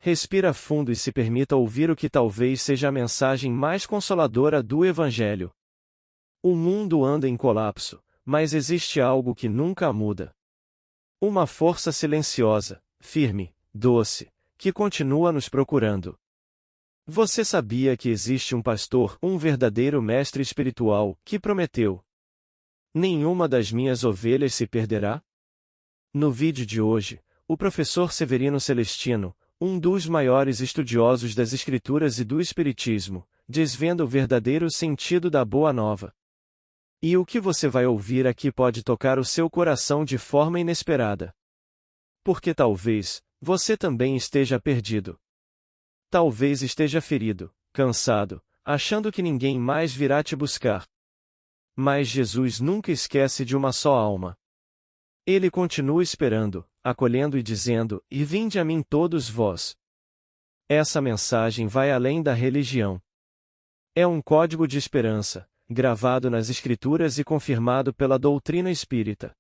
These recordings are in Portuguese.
Respira fundo e se permita ouvir o que talvez seja a mensagem mais consoladora do Evangelho. O mundo anda em colapso, mas existe algo que nunca muda. Uma força silenciosa, firme, doce, que continua nos procurando. Você sabia que existe um pastor, um verdadeiro mestre espiritual, que prometeu: nenhuma das minhas ovelhas se perderá? No vídeo de hoje, o professor Severino Celestino, um dos maiores estudiosos das Escrituras e do Espiritismo, desvenda o verdadeiro sentido da Boa Nova. E o que você vai ouvir aqui pode tocar o seu coração de forma inesperada. Porque talvez você também esteja perdido. Talvez esteja ferido, cansado, achando que ninguém mais virá te buscar. Mas Jesus nunca esquece de uma só alma. Ele continua esperando, acolhendo e dizendo: "E vinde a mim todos vós." Essa mensagem vai além da religião. É um código de esperança, gravado nas Escrituras e confirmado pela doutrina espírita.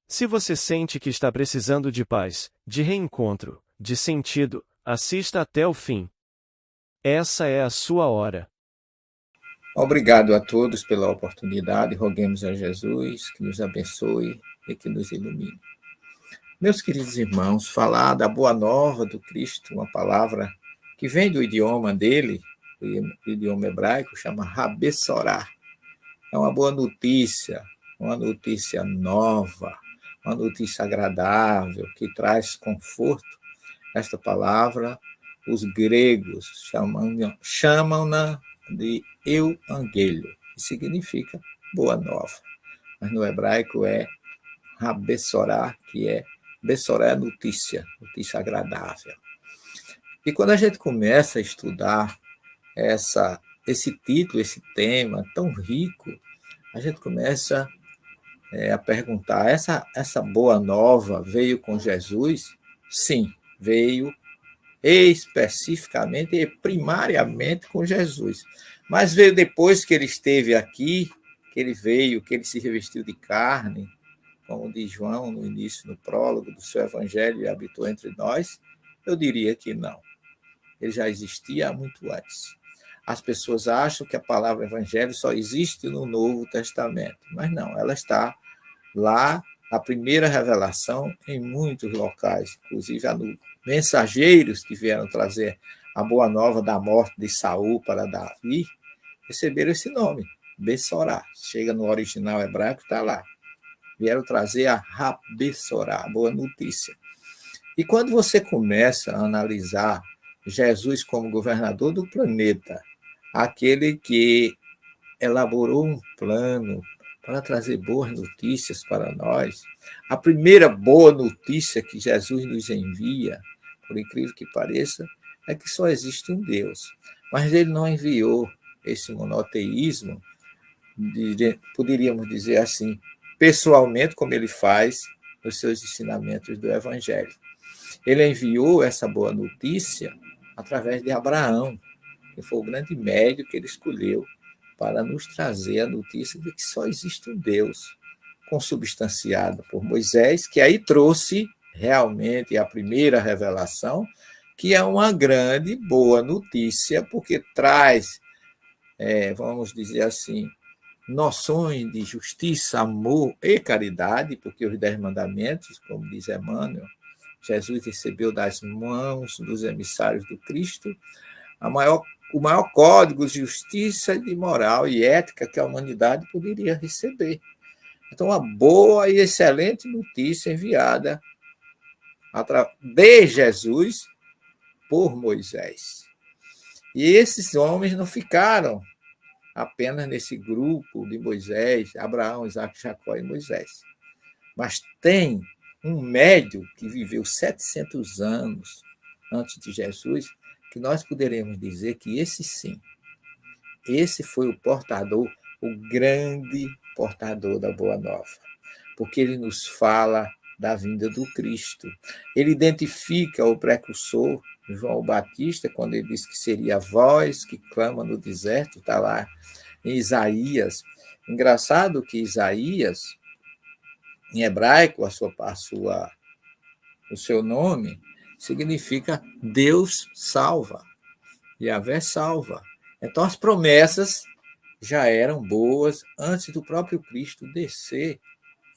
Se você sente que está precisando de paz, de reencontro, de sentido, assista até o fim. Essa é a sua hora. Obrigado a todos pela oportunidade. Roguemos a Jesus que nos abençoe e que nos ilumine. Meus queridos irmãos, falar da boa nova do Cristo, uma palavra que vem do idioma dele, o idioma hebraico, chama Rabessorá. É uma notícia nova, uma notícia agradável, que traz conforto. Esta palavra, os gregos chamam-na de euangelion, que significa boa nova. Mas no hebraico é Rabessorá, que é Bessorá é notícia, notícia agradável. E quando a gente começa a estudar esse título, esse tema tão rico, a gente começa a perguntar: essa boa nova veio com Jesus? Sim, veio especificamente e primariamente com Jesus. Mas veio depois que ele esteve aqui, que ele veio, que ele se revestiu de carne, como diz João no início, no prólogo do seu evangelho, e habitou entre nós? Eu diria que não. Ele já existia há muito antes. As pessoas acham que a palavra evangelho só existe no Novo Testamento, mas não, ela está lá, a primeira revelação, em muitos locais, inclusive há mensageiros que vieram trazer a boa nova da morte de Saul para Davi, receberam esse nome, Bessorá. Chega no original hebraico, está lá. Vieram trazer a Rabessorá, a boa notícia. E quando você começa a analisar Jesus como governador do planeta, aquele que elaborou um plano para trazer boas notícias para nós, a primeira boa notícia que Jesus nos envia, por incrível que pareça, é que só existe um Deus. Mas ele não enviou esse monoteísmo, poderíamos dizer assim, pessoalmente, como ele faz nos seus ensinamentos do Evangelho. Ele enviou essa boa notícia através de Abraão, que foi o grande médio que ele escolheu para nos trazer a notícia de que só existe um Deus, consubstanciado por Moisés, que aí trouxe realmente a primeira revelação, que é uma grande boa notícia, porque traz, vamos dizer assim, noções de justiça, amor e caridade, porque os 10 mandamentos, como diz Emmanuel, Jesus recebeu das mãos dos emissários do Cristo o maior código de justiça, de moral e ética que a humanidade poderia receber. Então, uma boa e excelente notícia enviada de Jesus por Moisés. E esses homens não ficaram apenas nesse grupo de Moisés, Abraão, Isaac, Jacó e Moisés. Mas tem um médio que viveu 700 anos antes de Jesus, que nós poderemos dizer que esse sim, esse foi o portador, o grande portador da Boa Nova, porque ele nos fala da vinda do Cristo. Ele identifica o precursor, João Batista, quando ele diz que seria a voz que clama no deserto, está lá em Isaías. Engraçado que Isaías, em hebraico, o seu nome, significa Deus salva, Yahvé salva. Então, as promessas já eram boas antes do próprio Cristo descer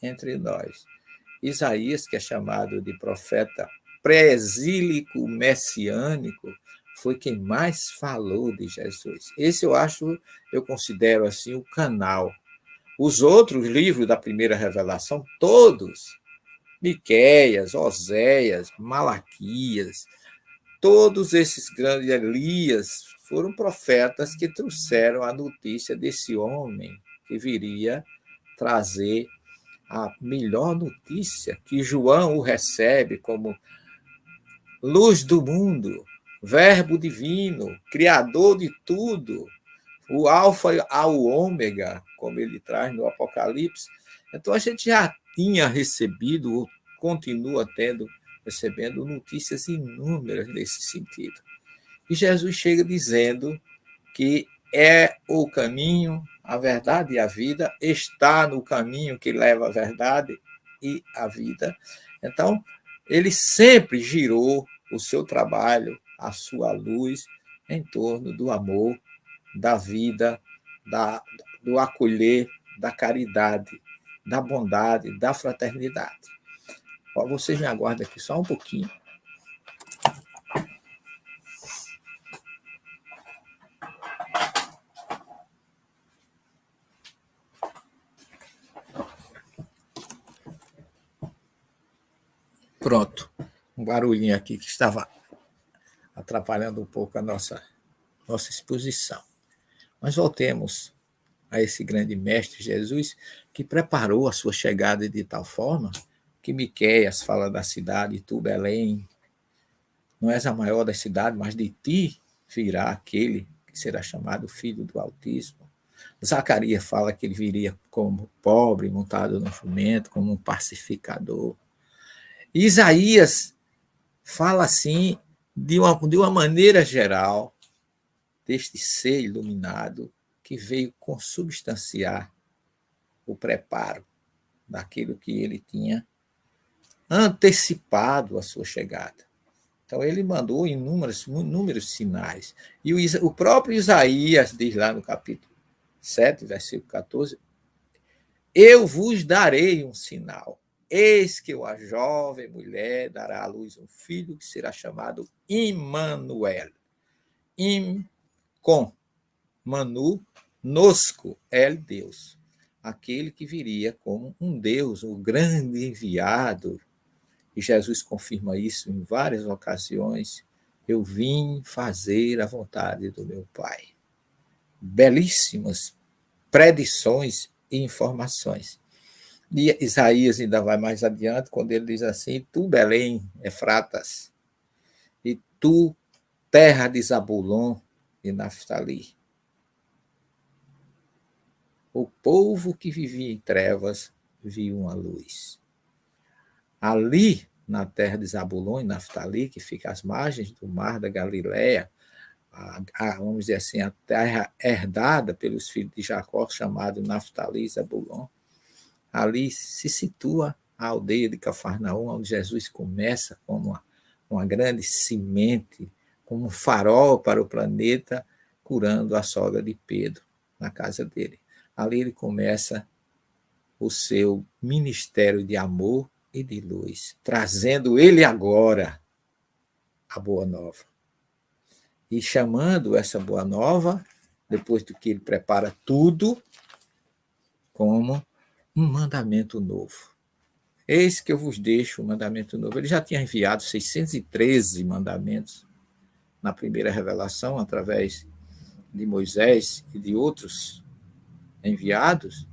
entre nós. Isaías, que é chamado de profeta pré-exílico messiânico, foi quem mais falou de Jesus. Esse eu considero assim o canal. Os outros livros da primeira revelação, todos, Miqueias, Oséias, Malaquias, todos esses grandes Elias foram profetas que trouxeram a notícia desse homem que viria trazer a melhor notícia, que João o recebe como luz do mundo, verbo divino, criador de tudo, o alfa ao ômega, como ele traz no Apocalipse. Então a gente já tinha recebido, ou continua recebendo notícias inúmeras nesse sentido. E Jesus chega dizendo que é o caminho, a verdade e a vida, está no caminho que leva à verdade e à vida. Então, ele sempre girou o seu trabalho, a sua luz, em torno do amor, da vida, do acolher, da caridade, da bondade, da fraternidade. Vocês me aguardam aqui só um pouquinho. Pronto, um barulhinho aqui que estava atrapalhando um pouco a nossa exposição. Mas voltemos a esse grande mestre Jesus, que preparou a sua chegada de tal forma que Miqueias fala da cidade, tu, Belém, não és a maior das cidades, mas de ti virá aquele que será chamado Filho do Altíssimo. Zacarias fala que ele viria como pobre, montado no jumento, como um pacificador. Isaías fala assim, de uma maneira geral, deste ser iluminado que veio consubstanciar o preparo daquilo que ele tinha antecipado a sua chegada. Então, ele mandou inúmeros sinais. E o próprio Isaías diz lá no capítulo 7, versículo 14, eu vos darei um sinal. Eis que uma jovem mulher dará à luz um filho que será chamado Immanuel. Com Manu, nosco, Deus. Aquele que viria como um Deus, o grande enviado. E Jesus confirma isso em várias ocasiões. Eu vim fazer a vontade do meu Pai. Belíssimas predições e informações. E Isaías ainda vai mais adiante, quando ele diz assim, tu, Belém, Efratas, e tu, terra de Zabulon e Naftali. O povo que vivia em trevas viu uma luz. Ali, na terra de Zabulon e Naftali, que fica às margens do mar da Galileia, vamos dizer assim, a terra herdada pelos filhos de Jacó, chamado Naftali e Zabulon, ali se situa a aldeia de Cafarnaum, onde Jesus começa como uma grande semente, como um farol para o planeta, curando a sogra de Pedro na casa dele. Ali ele começa o seu ministério de amor e de luz, trazendo ele agora a boa nova. E chamando essa boa nova, depois do que ele prepara tudo, como um mandamento novo. Eis que eu vos deixo um mandamento novo. Ele já tinha enviado 613 mandamentos na primeira revelação, através de Moisés e de outros enviados,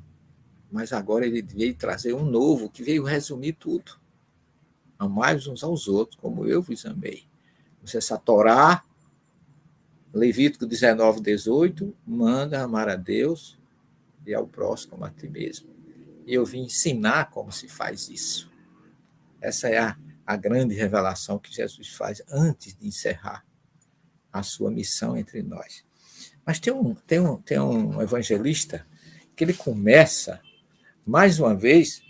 mas agora ele veio trazer um novo, que veio resumir tudo. Amai-vos uns aos outros, como eu vos amei. Essa Torá, Levítico 19, 18, manda amar a Deus e ao próximo como a ti mesmo. E eu vim ensinar como se faz isso. Essa é a grande revelação que Jesus faz antes de encerrar a sua missão entre nós. Mas tem um evangelista que ele começa, mais uma vez,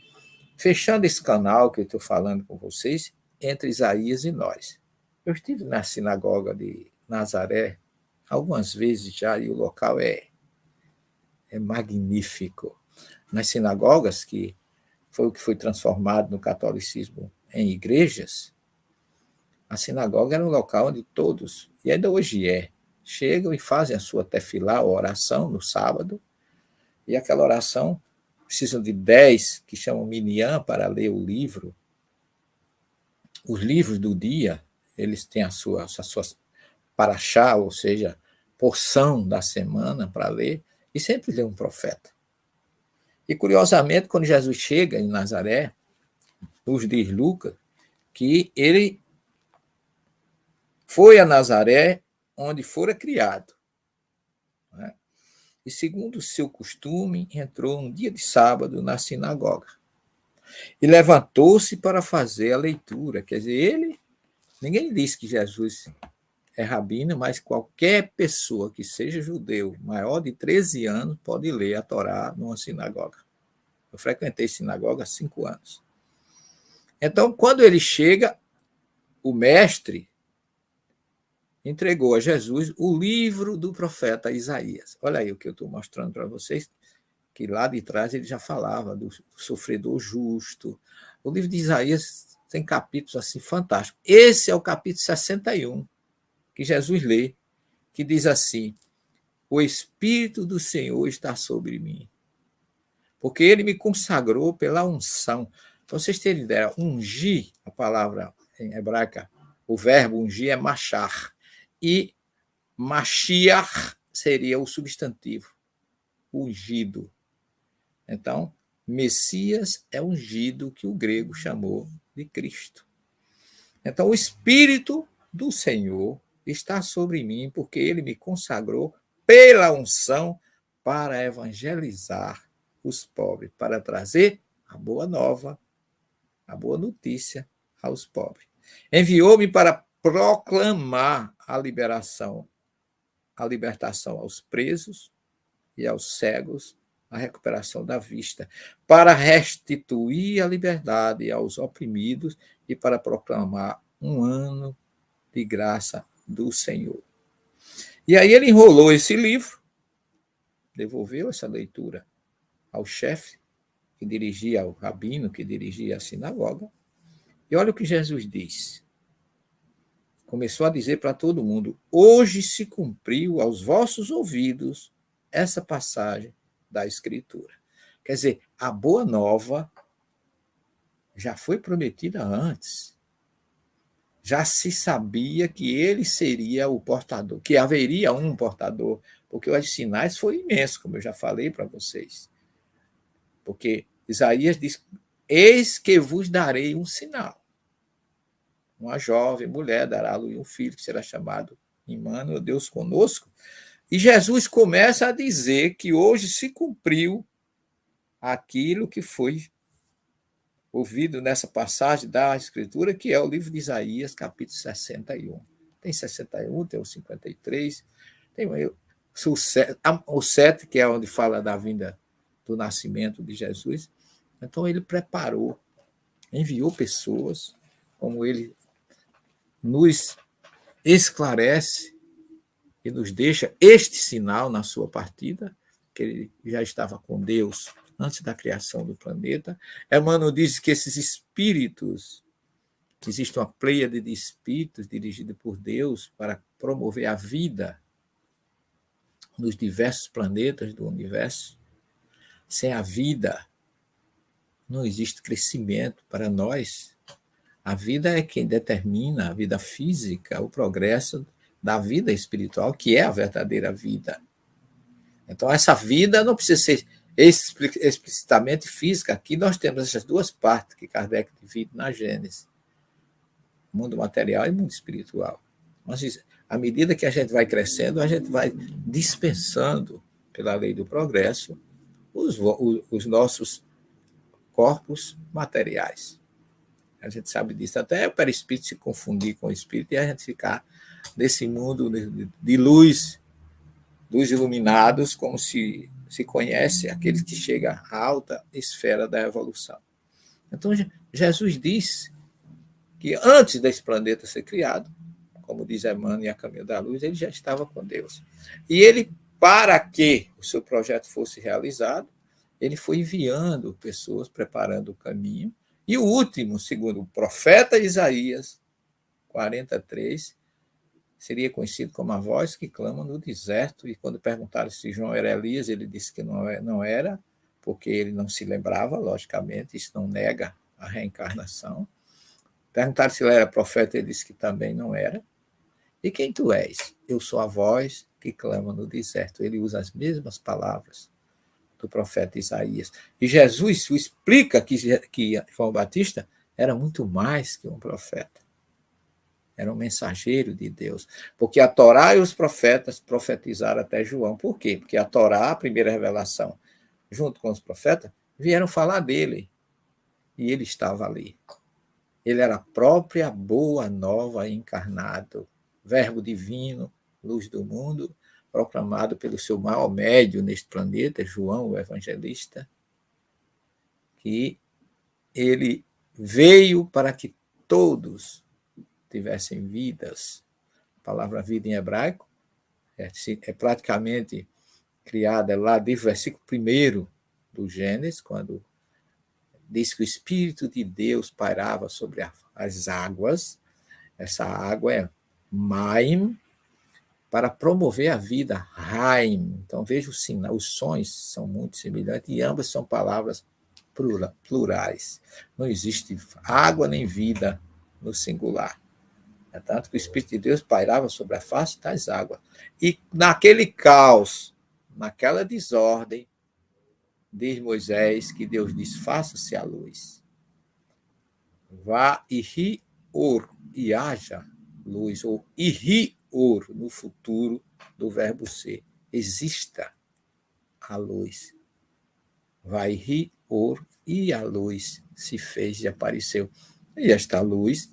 fechando esse canal que eu estou falando com vocês, entre Isaías e nós. Eu estive na sinagoga de Nazaré algumas vezes já, e o local é magnífico. Nas sinagogas, que foi o que foi transformado no catolicismo em igrejas, a sinagoga era um local onde todos, e ainda hoje chegam e fazem a sua tefilá, a oração, no sábado, e aquela oração precisam de 10 que chamam minyan para ler o livro. Os livros do dia, eles têm as suas paraxá, ou seja, porção da semana para ler, e sempre lê um profeta. E, curiosamente, quando Jesus chega em Nazaré, nos diz Lucas que ele foi a Nazaré, onde fora criado. Né? E, segundo o seu costume, entrou um dia de sábado na sinagoga. E levantou-se para fazer a leitura. Quer dizer, ninguém diz que Jesus é rabino, mas qualquer pessoa que seja judeu, maior de 13 anos, pode ler a Torá numa sinagoga. Eu frequentei sinagoga há 5 anos. Então, quando ele chega, o mestre entregou a Jesus o livro do profeta Isaías. Olha aí o que eu estou mostrando para vocês, que lá de trás ele já falava do sofredor justo. O livro de Isaías tem capítulos assim fantásticos. Esse é o capítulo 61, que Jesus lê, que diz assim: o Espírito do Senhor está sobre mim, porque ele me consagrou pela unção. Para vocês terem ideia, ungir, a palavra em hebraica, o verbo ungir é machar, e Mashiach seria o substantivo, ungido. Então, Messias é ungido, que o grego chamou de Cristo. Então, o Espírito do Senhor está sobre mim, porque ele me consagrou pela unção para evangelizar os pobres, para trazer a boa nova, a boa notícia aos pobres. Enviou-me para proclamar a libertação aos presos e aos cegos, a recuperação da vista, para restituir a liberdade aos oprimidos e para proclamar um ano de graça do Senhor. E aí ele enrolou esse livro, devolveu essa leitura ao chefe, que dirigia, ao rabino, que dirigia a sinagoga, e olha o que Jesus disse. Começou a dizer para todo mundo: hoje se cumpriu aos vossos ouvidos essa passagem da Escritura. Quer dizer, a boa nova já foi prometida antes. Já se sabia que ele seria o portador, que haveria um portador, porque os sinais foram imensos, como eu já falei para vocês. Porque Isaías diz: eis que vos darei um sinal. Uma jovem mulher dará à luz um filho, que será chamado Emmanuel, Deus conosco. E Jesus começa a dizer que hoje se cumpriu aquilo que foi ouvido nessa passagem da Escritura, que é o livro de Isaías, capítulo 61. Tem 61, tem o 53, tem o 7, que é onde fala da vinda do nascimento de Jesus. Então, ele preparou, enviou pessoas, como ele nos esclarece e nos deixa este sinal na sua partida, que ele já estava com Deus antes da criação do planeta. Emmanuel diz que esses espíritos, que existe uma pleiade de espíritos dirigida por Deus para promover a vida nos diversos planetas do universo. Sem a vida, não existe crescimento para nós. A vida é quem determina a vida física, o progresso da vida espiritual, que é a verdadeira vida. Então, essa vida não precisa ser explicitamente física. Aqui nós temos essas duas partes que Kardec divide na Gênese: mundo material e mundo espiritual. Mas, à medida que a gente vai crescendo, a gente vai dispensando, pela lei do progresso, os nossos corpos materiais. A gente sabe disso. Até o perispírito se confundir com o espírito e a gente ficar nesse mundo de luz, dos iluminados, como se conhece aqueles que chegam à alta esfera da evolução. Então, Jesus diz que antes desse planeta ser criado, como diz Emmanuel, e a caminho da luz, ele já estava com Deus. E ele, para que o seu projeto fosse realizado, ele foi enviando pessoas, preparando o caminho. E o último, segundo o profeta Isaías, 43, seria conhecido como a voz que clama no deserto. E quando perguntaram se João era Elias, ele disse que não era, porque ele não se lembrava, logicamente, isso não nega a reencarnação. Perguntaram se ele era profeta, ele disse que também não era. E quem tu és? Eu sou a voz que clama no deserto. Ele usa as mesmas palavras do profeta Isaías. E Jesus explica que João Batista era muito mais que um profeta. Era um mensageiro de Deus. Porque a Torá e os profetas profetizaram até João. Por quê? Porque a Torá, a primeira revelação, junto com os profetas, vieram falar dele. E ele estava ali. Ele era a própria boa nova encarnado, verbo divino, luz do mundo, proclamado pelo seu maior médium neste planeta, João, o evangelista, que ele veio para que todos tivessem vidas. A palavra vida em hebraico é praticamente criada lá desde o versículo 1 do Gênesis, quando diz que o Espírito de Deus pairava sobre as águas. Essa água é Maim, para promover a vida, Raim. Então, veja o sinal, os sons são muito semelhantes e ambas são palavras plurais. Não existe água nem vida no singular. É tanto que o Espírito de Deus pairava sobre a face das águas. E naquele caos, naquela desordem, diz Moisés que Deus diz, faça-se a luz. Vá e ri or, e haja luz, ou irri or, no futuro do verbo ser. Exista a luz. Vai ri or, e a luz se fez e apareceu. E esta luz,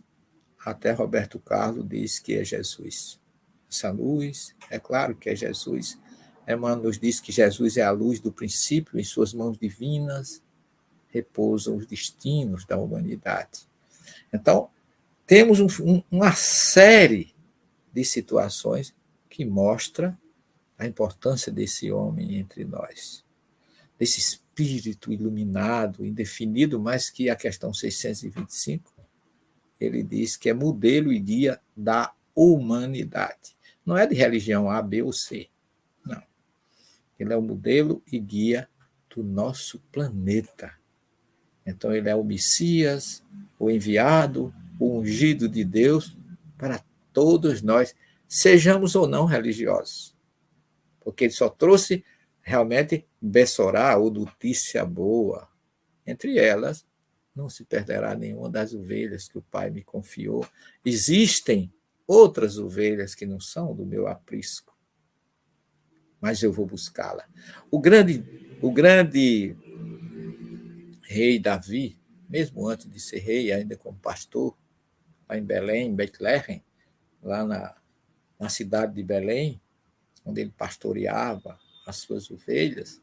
até Roberto Carlos diz que é Jesus. Essa luz, é claro que é Jesus. Emmanuel nos diz que Jesus é a luz do princípio, em suas mãos divinas repousam os destinos da humanidade. Então, temos uma série de situações que mostra a importância desse homem entre nós, desse espírito iluminado, indefinido, mas que a questão 625, ele diz que é modelo e guia da humanidade. Não é de religião A, B ou C, não. Ele é o modelo e guia do nosso planeta. Então, ele é o Messias, o enviado, o ungido de Deus para todos nós, sejamos ou não religiosos. Porque ele só trouxe realmente Bessorá, ou notícia boa. Entre elas, não se perderá nenhuma das ovelhas que o Pai me confiou. Existem outras ovelhas que não são do meu aprisco, mas eu vou buscá-la. O grande rei Davi, mesmo antes de ser rei, ainda como pastor, lá em Belém, em Betlehem, lá na cidade de Belém, onde ele pastoreava as suas ovelhas,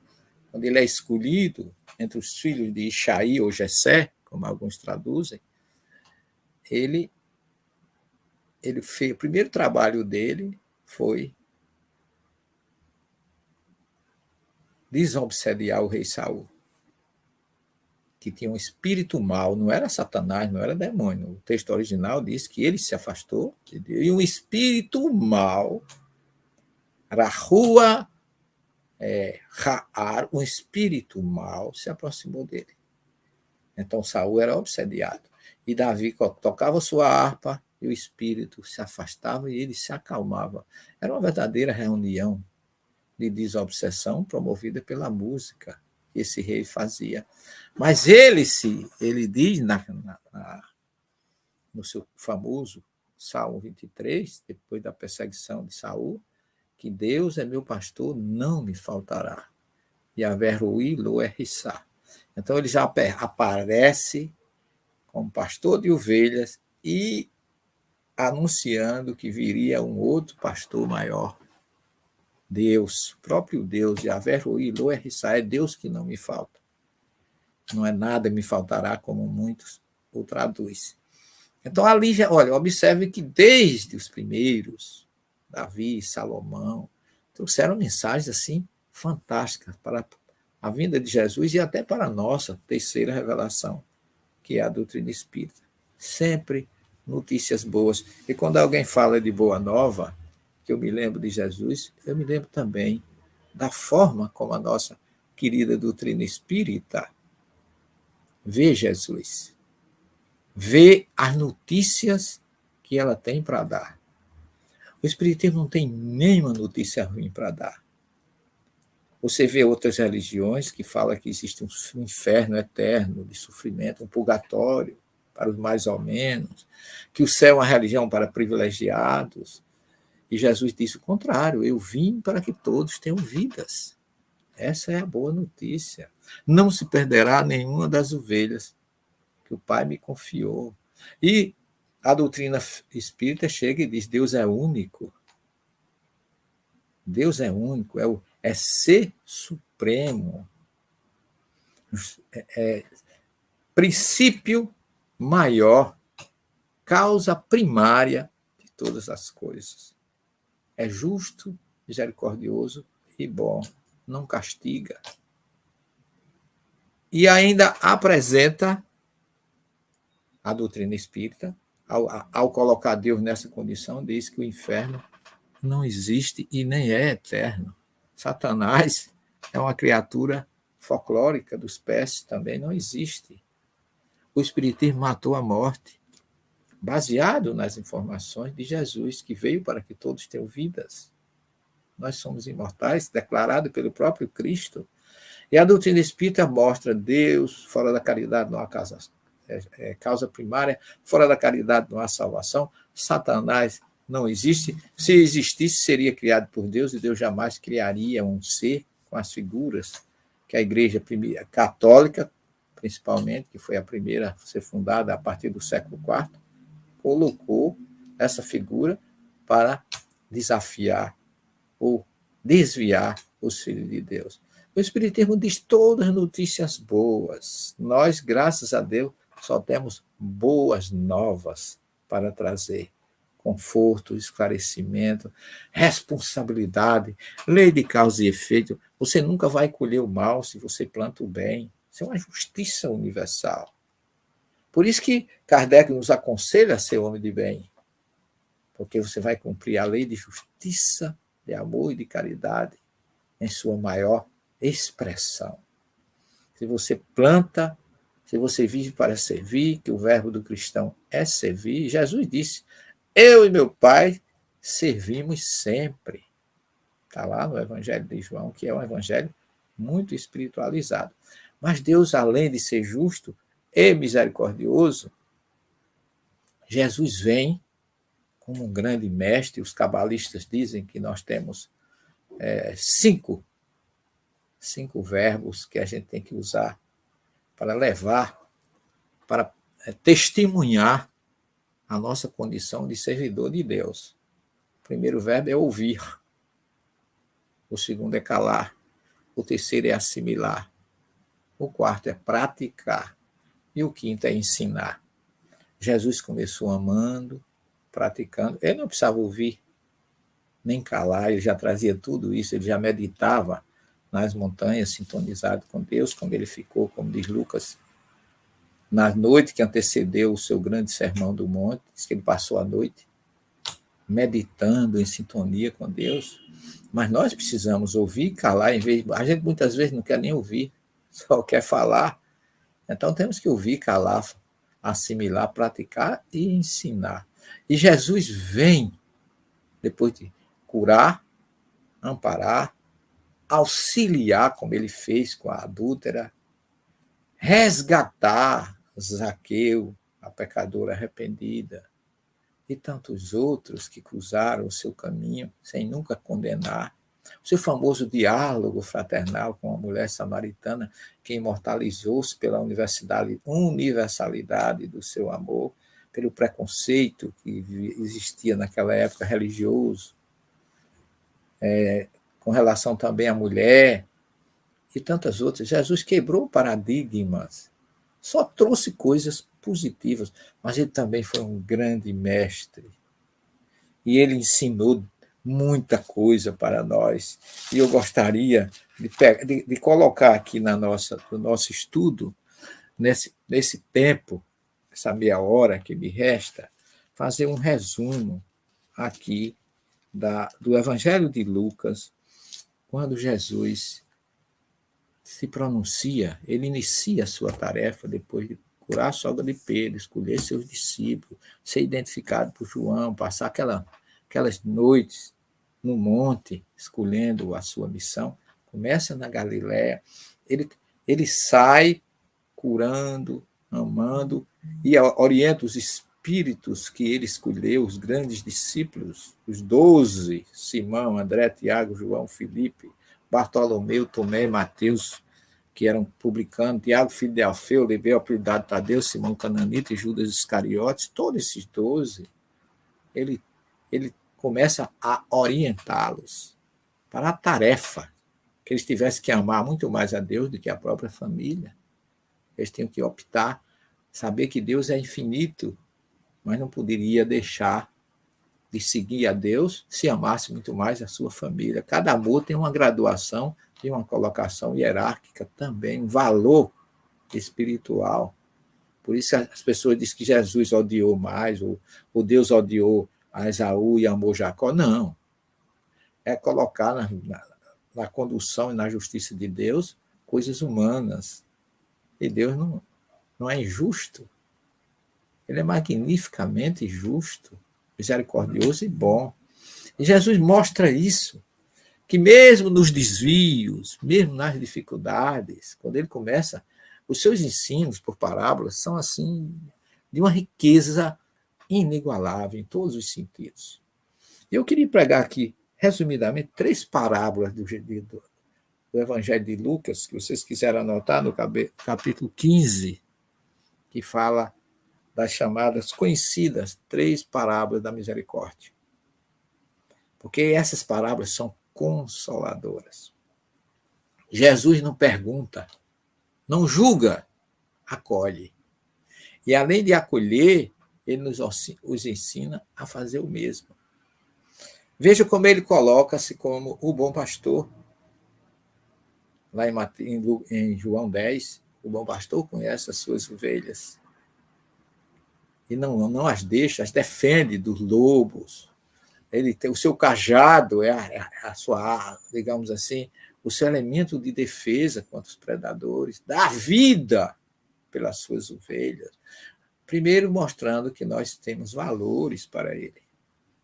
quando ele é escolhido entre os filhos de Ixaí ou Jessé, como alguns traduzem, ele fez, o primeiro trabalho dele foi desobsediar o rei Saul, que tinha um espírito mau, não era Satanás, não era demônio. O texto original diz que ele se afastou de Deus, e um espírito mau, Rahua Ra'ar, um espírito mau, se aproximou dele. Então Saul era obsediado. E Davi tocava sua harpa e o espírito se afastava e ele se acalmava. Era uma verdadeira reunião de desobsessão promovida pela música que esse rei fazia. Mas ele diz no seu famoso Salmo 23, depois da perseguição de Saul, que Deus é meu pastor, não me faltará. E a verruí lo é rissá. Então ele já aparece como pastor de ovelhas e anunciando que viria um outro pastor maior. Deus, próprio Deus, Yahvé Rui, Lo é Rissá, é Deus que não me falta. Não é nada me faltará, como muitos o traduz. Então, ali, já, olha, observe que desde os primeiros, Davi, Salomão, trouxeram mensagens assim fantásticas para a vinda de Jesus e até para a nossa terceira revelação, que é a doutrina espírita. Sempre notícias boas. E quando alguém fala de boa nova, que eu me lembro de Jesus, eu me lembro também da forma como a nossa querida doutrina espírita vê Jesus, vê as notícias que ela tem para dar. O Espiritismo não tem nenhuma notícia ruim para dar. Você vê outras religiões que falam que existe um inferno eterno de sofrimento, um purgatório para os mais ou menos, que o céu é uma religião para privilegiados. E Jesus disse o contrário: eu vim para que todos tenham vidas. Essa é a boa notícia. Não se perderá nenhuma das ovelhas que o Pai me confiou. E a doutrina espírita chega e diz: Deus é único. Deus é único, é ser supremo. É princípio maior, causa primária de todas as coisas. É justo, misericordioso e bom. Não castiga. E ainda apresenta a doutrina espírita, ao colocar Deus nessa condição, diz que o inferno não existe e nem é eterno. Satanás é uma criatura folclórica dos pés, também não existe. O Espiritismo matou a morte, baseado nas informações de Jesus, que veio para que todos tenham vidas. Nós somos imortais, declarado pelo próprio Cristo. E a doutrina espírita mostra Deus, fora da caridade não há causa primária, fora da caridade não há salvação, Satanás não existe. Se existisse, seria criado por Deus, e Deus jamais criaria um ser com as figuras que a Igreja católica, principalmente, que foi a primeira a ser fundada a partir do século IV, colocou essa figura para desafiar ou desviar os filhos de Deus. O Espiritismo diz todas as notícias boas. Nós, graças a Deus, só temos boas novas para trazer. Conforto, esclarecimento, responsabilidade, lei de causa e efeito. Você nunca vai colher o mal se você planta o bem. Isso é uma justiça universal. Por isso que Kardec nos aconselha a ser homem de bem, porque você vai cumprir a lei de justiça, de amor e de caridade em sua maior expressão. Se você planta, se você vive para servir, que o verbo do cristão é servir, Jesus disse: eu e meu Pai servimos sempre. Está lá no Evangelho de João, que é um evangelho muito espiritualizado. Mas Deus, além de ser justo e misericordioso, Jesus vem como um grande mestre. Os cabalistas dizem que nós temos cinco verbos que a gente tem que usar para levar, para testemunhar a nossa condição de servidor de Deus. O primeiro verbo é ouvir, o segundo é calar, o terceiro é assimilar, o quarto é praticar e o quinto é ensinar. Jesus começou amando, praticando. Ele não precisava ouvir, nem calar, ele já trazia tudo isso, ele já meditava nas montanhas, sintonizado com Deus, como ele ficou, como diz Lucas, na noite que antecedeu o seu grande sermão do monte, diz que ele passou a noite meditando em sintonia com Deus. Mas nós precisamos ouvir e calar, em vez a gente muitas vezes não quer nem ouvir, só quer falar. Então temos que ouvir, calar, assimilar, praticar e ensinar. E Jesus vem, depois de curar, amparar, auxiliar, como ele fez com a adúltera, resgatar Zaqueu, a pecadora arrependida, e tantos outros que cruzaram o seu caminho sem nunca condenar. O seu famoso diálogo fraternal com a mulher samaritana, que imortalizou-se pela universalidade do seu amor, pelo preconceito que existia naquela época religioso, com relação também à mulher, e tantas outras. Jesus quebrou paradigmas, só trouxe coisas positivas, mas ele também foi um grande mestre. E ele ensinou muita coisa para nós. E eu gostaria de colocar aqui no nosso estudo, nesse tempo, essa meia hora que me resta, fazer um resumo aqui do Evangelho de Lucas, quando Jesus se pronuncia, ele inicia a sua tarefa depois de curar a sogra de Pedro, escolher seus discípulos, ser identificado por João, passar aquelas noites no monte, escolhendo a sua missão. Começa na Galiléia, ele sai curando, amando, e orienta os espíritos que ele escolheu, os grandes discípulos, os 12, Simão, André, Tiago, João, Filipe, Bartolomeu, Tomé, Mateus, que eram publicanos, Tiago, filho de Alfeu, Lebeu, apelidado de Tadeu, Simão Cananita e Judas Iscariotes, todos esses 12, ele começa a orientá-los para a tarefa, que eles tivessem que amar muito mais a Deus do que a própria família. Eles tinham que optar, saber que Deus é infinito, mas não poderia deixar de seguir a Deus se amasse muito mais a sua família. Cada amor tem uma graduação e uma colocação hierárquica também, um valor espiritual. Por isso as pessoas dizem que Jesus odiou mais, ou Deus odiou a Esaú e amou Jacó. Não. É colocar na condução e na justiça de Deus coisas humanas. E Deus não é injusto. Ele é magnificamente justo, misericordioso e bom. E Jesus mostra isso, que mesmo nos desvios, mesmo nas dificuldades, quando ele começa, os seus ensinos por parábolas são assim de uma riqueza inigualável em todos os sentidos. Eu queria pregar aqui, resumidamente, 3 parábolas do Evangelho de Lucas, que vocês quiserem anotar, no capítulo 15, que fala das chamadas conhecidas 3 parábolas da misericórdia. Porque essas parábolas são consoladoras. Jesus não pergunta, não julga, acolhe. E além de acolher, ele os ensina a fazer o mesmo. Veja como ele coloca-se como o bom pastor. Lá em João 10, o bom pastor conhece as suas ovelhas. E não as deixa, as defende dos lobos. Ele tem o seu cajado, a sua, digamos assim, o seu elemento de defesa contra os predadores, dá vida pelas suas ovelhas. Primeiro, mostrando que nós temos valores para ele.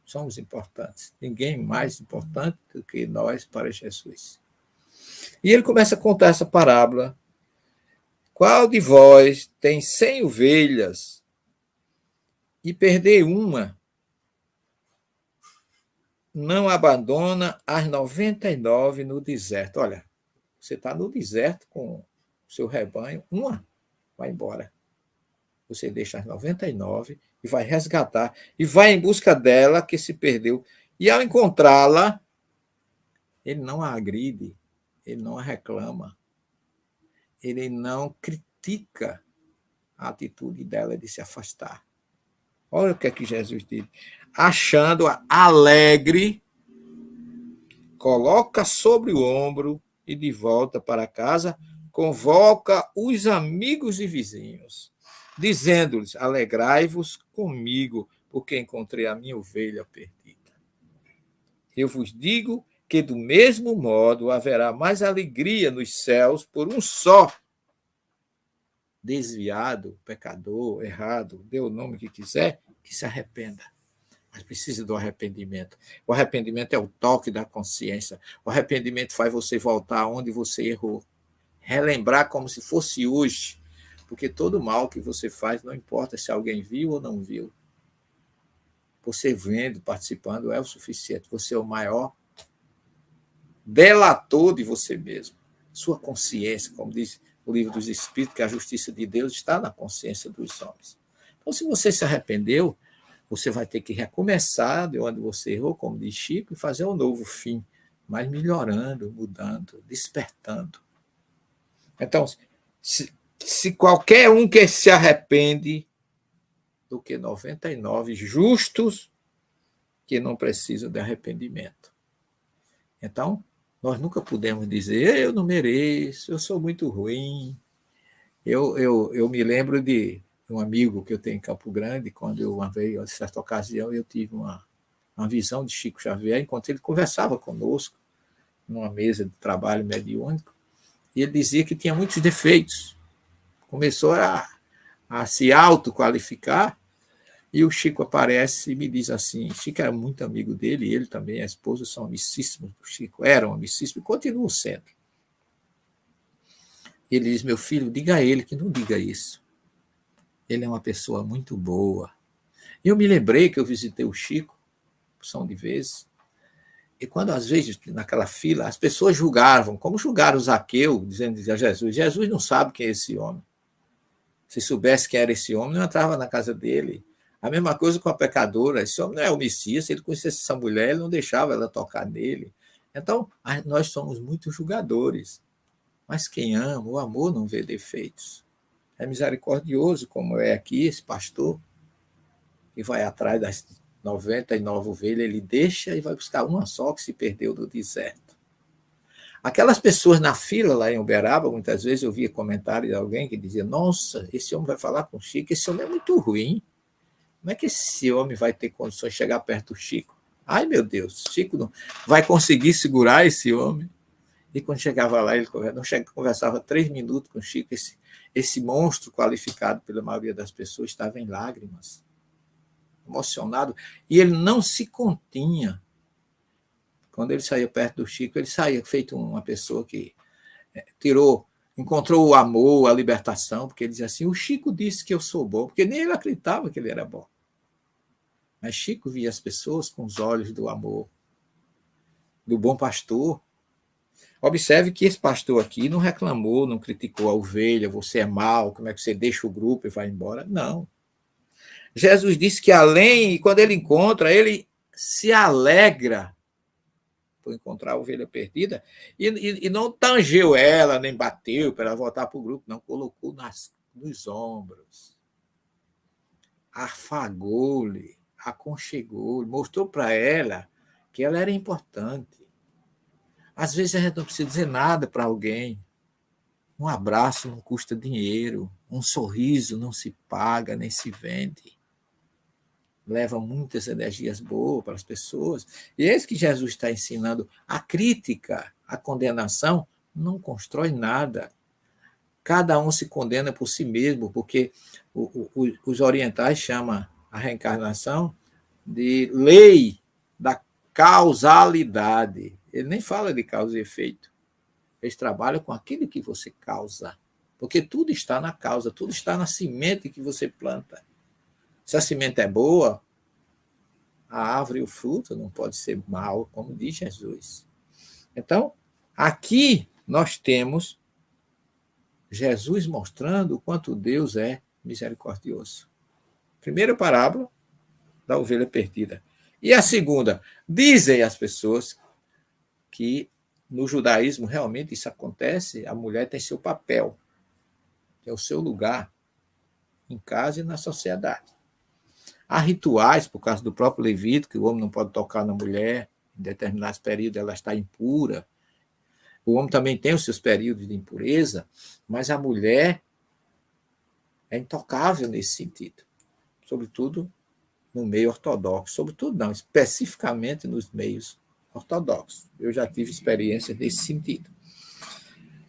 Somos importantes. Ninguém mais importante do que nós para Jesus. E ele começa a contar essa parábola. Qual de vós tem 100 ovelhas e perder uma, não abandona as 99 no deserto? Olha, você está no deserto com o seu rebanho, uma vai embora. Você deixa as 99 e vai resgatar, e vai em busca dela que se perdeu. E ao encontrá-la, ele não a agride, ele não a reclama, ele não critica a atitude dela de se afastar. Olha o que é que Jesus diz. Achando-a alegre, coloca sobre o ombro e de volta para casa, convoca os amigos e vizinhos, dizendo-lhes: alegrai-vos comigo, porque encontrei a minha ovelha perdida. Eu vos digo que, do mesmo modo, haverá mais alegria nos céus por um só desviado, pecador, errado, dê o nome que quiser, que se arrependa. Mas precisa do arrependimento. O arrependimento é o toque da consciência. O arrependimento faz você voltar onde você errou. Relembrar como se fosse hoje. Porque todo mal que você faz, não importa se alguém viu ou não viu. Você vendo, participando, é o suficiente. Você é o maior delator de você mesmo. Sua consciência, como diz o livro dos Espíritos, que a justiça de Deus está na consciência dos homens. Então, se você se arrependeu, você vai ter que recomeçar de onde você errou, como diz Chico, e fazer um novo fim, mas melhorando, mudando, despertando. Então, se qualquer um que se arrepende do que 99 justos que não precisam de arrependimento. Então, nós nunca podemos dizer, eu não mereço, eu sou muito ruim. Eu me lembro de um amigo que eu tenho em Campo Grande, quando uma vez, em certa ocasião, eu tive uma visão de Chico Xavier, enquanto ele conversava conosco, numa mesa de trabalho mediúnico, e ele dizia que tinha muitos defeitos. Começou a se autoqualificar, e o Chico aparece e me diz assim, Chico era muito amigo dele, e ele também, a esposa, são amicíssimos do Chico, eram amicíssimos e continuam sendo. Ele diz, meu filho, diga a ele que não diga isso. Ele é uma pessoa muito boa. E eu me lembrei que eu visitei o Chico, porção de vezes, e quando, às vezes, naquela fila, as pessoas julgavam, como julgaram o Zaqueu, dizendo a Jesus, Jesus não sabe quem é esse homem. Se soubesse quem era esse homem, não entrava na casa dele. A mesma coisa com a pecadora, esse homem não é o Messias, se ele conhecesse essa mulher, ele não deixava ela tocar nele. Então, nós somos muito julgadores. Mas quem ama, o amor não vê defeitos. É misericordioso, como é aqui esse pastor, que vai atrás das 99 ovelhas, ele deixa e vai buscar uma só que se perdeu no deserto. Aquelas pessoas na fila lá em Uberaba, muitas vezes eu via comentários de alguém que dizia, nossa, esse homem vai falar com o Chico, esse homem é muito ruim. Como é que esse homem vai ter condições de chegar perto do Chico? Ai, meu Deus, Chico não vai conseguir segurar esse homem. E quando chegava lá, ele conversava 3 minutos com o Chico, esse monstro qualificado pela maioria das pessoas estava em lágrimas, emocionado, e ele não se continha. Quando ele saía perto do Chico, ele saía feito uma pessoa que encontrou o amor, a libertação, porque ele dizia assim, o Chico disse que eu sou bom, porque nem ele acreditava que ele era bom. Mas Chico via as pessoas com os olhos do amor, do bom pastor. Observe que esse pastor aqui não reclamou, não criticou a ovelha, você é mau, como é que você deixa o grupo e vai embora? Não. Jesus disse que além, quando ele encontra, ele se alegra por encontrar a ovelha perdida e não tangeu ela, nem bateu para ela voltar para o grupo, não, colocou nos ombros, afagou-lhe, aconchegou-lhe, mostrou para ela que ela era importante. Às vezes a gente não precisa dizer nada para alguém. Um abraço não custa dinheiro, um sorriso não se paga nem se vende. Leva muitas energias boas para as pessoas. E é isso que Jesus está ensinando. A crítica, a condenação, não constrói nada. Cada um se condena por si mesmo, porque os orientais chamam a reencarnação de lei da causalidade. Ele nem fala de causa e efeito. Eles trabalham com aquilo que você causa. Porque tudo está na causa, tudo está na semente que você planta. Se a semente é boa, a árvore e o fruto não pode ser mal, como diz Jesus. Então, aqui nós temos Jesus mostrando o quanto Deus é misericordioso. Primeira parábola da ovelha perdida. E a segunda, dizem as pessoas que no judaísmo realmente isso acontece, a mulher tem seu papel, tem o seu lugar em casa e na sociedade. Há rituais, por causa do próprio Levítico, que o homem não pode tocar na mulher, em determinados períodos ela está impura. O homem também tem os seus períodos de impureza, mas a mulher é intocável nesse sentido, sobretudo no meio ortodoxo, sobretudo não, especificamente nos meios ortodoxos. Eu já tive experiência nesse sentido.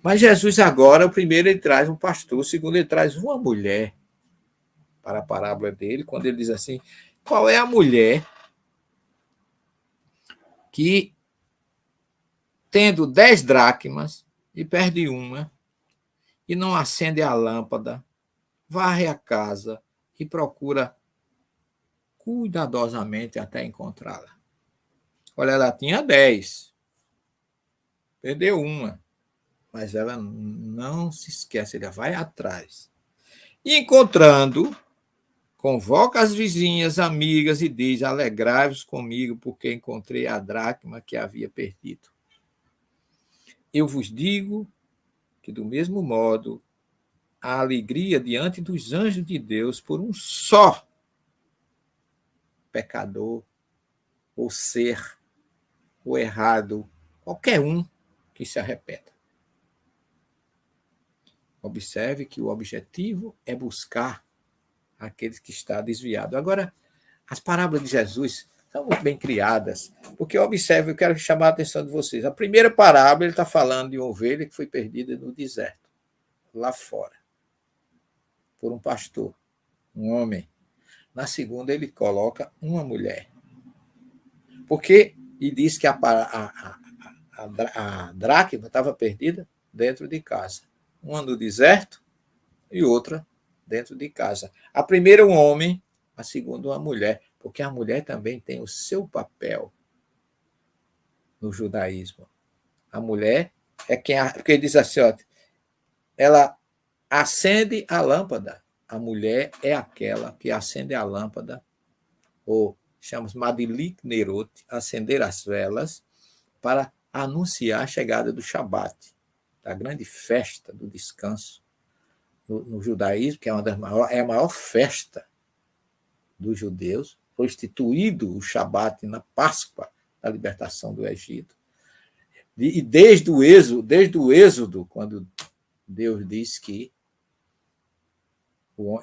Mas Jesus agora, o primeiro ele traz um pastor, o segundo ele traz uma mulher para a parábola dele, quando ele diz assim, qual é a mulher que, tendo 10 dracmas e perde uma, e não acende a lâmpada, varre a casa e procura cuidadosamente até encontrá-la. Olha, ela tinha 10, perdeu uma, mas ela não se esquece, ela vai atrás. E encontrando, convoca as vizinhas, amigas e diz, alegrai-vos comigo, porque encontrei a dracma que havia perdido. Eu vos digo que, do mesmo modo, a alegria diante dos anjos de Deus por um só pecador, ou ser, ou errado, qualquer um que se arrependa. Observe que o objetivo é buscar aqueles que estão desviados. Agora, as parábolas de Jesus são muito bem criadas, porque observe, eu quero chamar a atenção de vocês. A primeira parábola, ele está falando de uma ovelha que foi perdida no deserto, lá fora, por um pastor, um homem. Na segunda, ele coloca uma mulher. Porque, e diz que a dracma estava perdida dentro de casa. Uma no deserto e outra dentro de casa. A primeira, um homem, a segunda, uma mulher. Porque a mulher também tem o seu papel no judaísmo. A mulher é quem... Porque diz assim, ó, ela acende a lâmpada. A mulher é aquela que acende a lâmpada, ou chamamos Madlik Nerot, acender as velas, para anunciar a chegada do Shabat, da grande festa do descanso no judaísmo, que é é a maior festa dos judeus. Foi instituído o Shabat na Páscoa da libertação do Egito. E desde o Êxodo, quando Deus diz que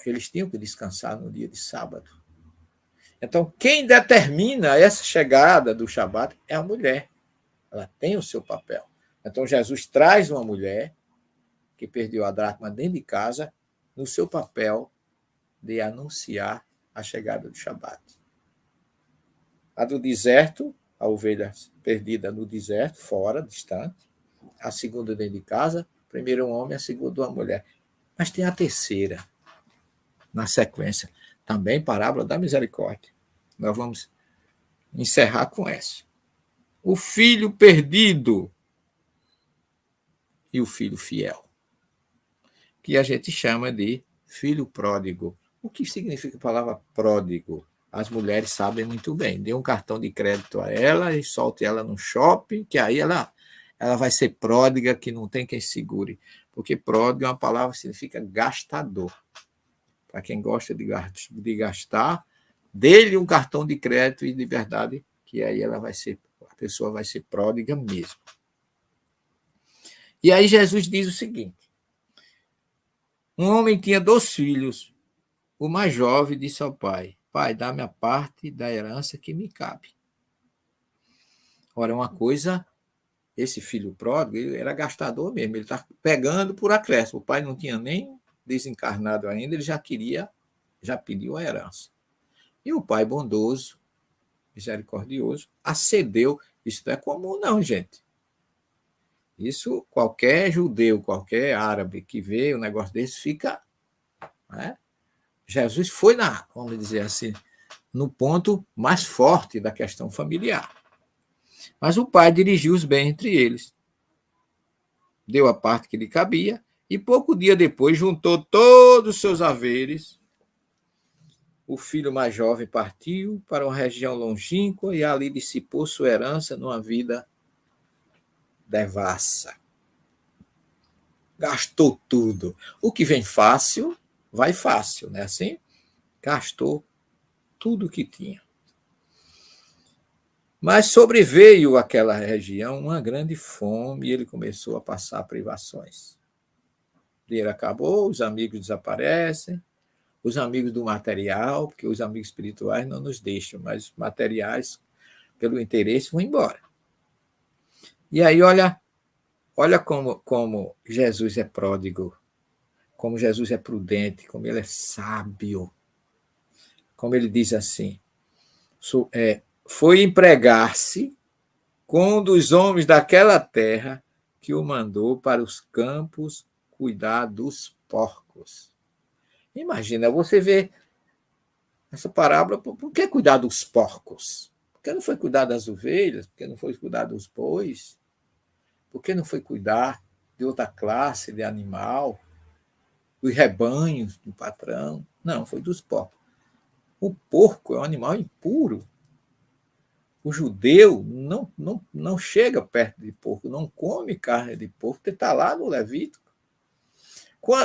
eles tinham que descansar no dia de sábado. Então, quem determina essa chegada do Shabat é a mulher. Ela tem o seu papel. Então, Jesus traz uma mulher que perdeu a dracma dentro de casa no seu papel de anunciar a chegada do Shabat. A do deserto, a ovelha perdida no deserto, fora, distante. A segunda dentro de casa, primeiro um homem, a segunda uma mulher. Mas tem a terceira, na sequência, também parábola da misericórdia. Nós vamos encerrar com essa. O filho perdido e o filho fiel, que a gente chama de filho pródigo. O que significa a palavra pródigo? As mulheres sabem muito bem. Dê um cartão de crédito a ela e solte ela no shopping, que aí ela vai ser pródiga, que não tem quem segure. Porque pródigo é uma palavra que significa gastador. Para quem gosta de gastar, dê-lhe um cartão de crédito e de verdade, que aí a pessoa vai ser pródiga mesmo. E aí Jesus diz o seguinte: um homem tinha 2 filhos. O mais jovem disse ao pai: pai, dá-me a parte da herança que me cabe. Ora, uma coisa, esse filho pródigo, ele era gastador mesmo, ele está pegando por acréscimo. O pai não tinha nem desencarnado ainda, ele já pediu a herança. E o pai bondoso, misericordioso, acedeu. Isso não é comum, não, gente. Isso, qualquer judeu, qualquer árabe que vê um negócio desse fica... Né? Jesus foi, vamos dizer assim, no ponto mais forte da questão familiar. Mas o pai dirigiu os bens entre eles. Deu a parte que lhe cabia e pouco dia depois juntou todos os seus haveres. O filho mais jovem partiu para uma região longínqua e ali dissipou sua herança numa vida devassa. Gastou tudo. O que vem fácil, vai fácil, não é assim? Gastou tudo que tinha. Mas sobreveio àquela região uma grande fome e ele começou a passar privações. O dinheiro acabou, os amigos desaparecem, os amigos do material, porque os amigos espirituais não nos deixam, mas os materiais, pelo interesse, vão embora. E aí, olha como Jesus é pródigo, como Jesus é prudente, como ele é sábio. Como ele diz assim, foi empregar-se com um dos homens daquela terra que o mandou para os campos cuidar dos porcos. Imagina, você vê essa parábola, por que cuidar dos porcos? Por que não foi cuidar das ovelhas? Por que não foi cuidar dos bois? Por que não foi cuidar de outra classe de animal? Dos rebanhos do patrão? Não, foi dos porcos. O porco é um animal impuro. O judeu não chega perto de porco, não come carne de porco, porque está lá no Levítico.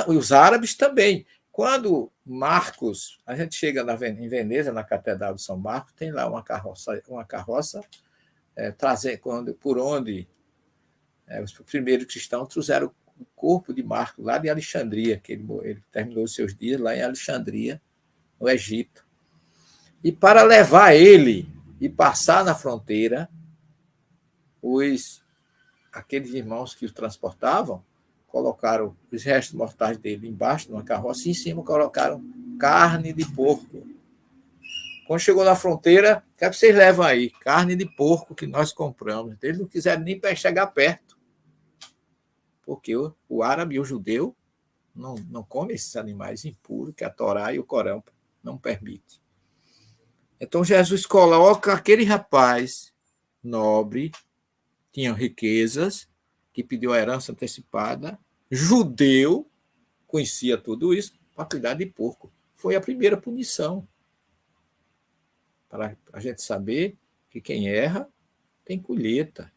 Os árabes também. Quando Marcos, a gente chega em Veneza, na Catedral de São Marcos, tem lá uma carroça por onde os primeiros cristãos trouxeram o corpo de Marcos lá de Alexandria, que ele terminou os seus dias lá em Alexandria, no Egito. E para levar ele e passar na fronteira, aqueles irmãos que o transportavam colocaram os restos mortais dele embaixo de uma carroça e em cima colocaram carne de porco. Quando chegou na fronteira, o que é que vocês levam aí? Carne de porco que nós compramos. Eles não quiseram nem chegar perto, porque o árabe e o judeu não comem esses animais impuros que a Torá e o Corão não permitem. Então Jesus coloca aquele rapaz nobre, tinha riquezas, que pediu a herança antecipada, judeu, conhecia tudo isso, para cuidar de porco. Foi a primeira punição. Para a gente saber que quem erra tem colheita.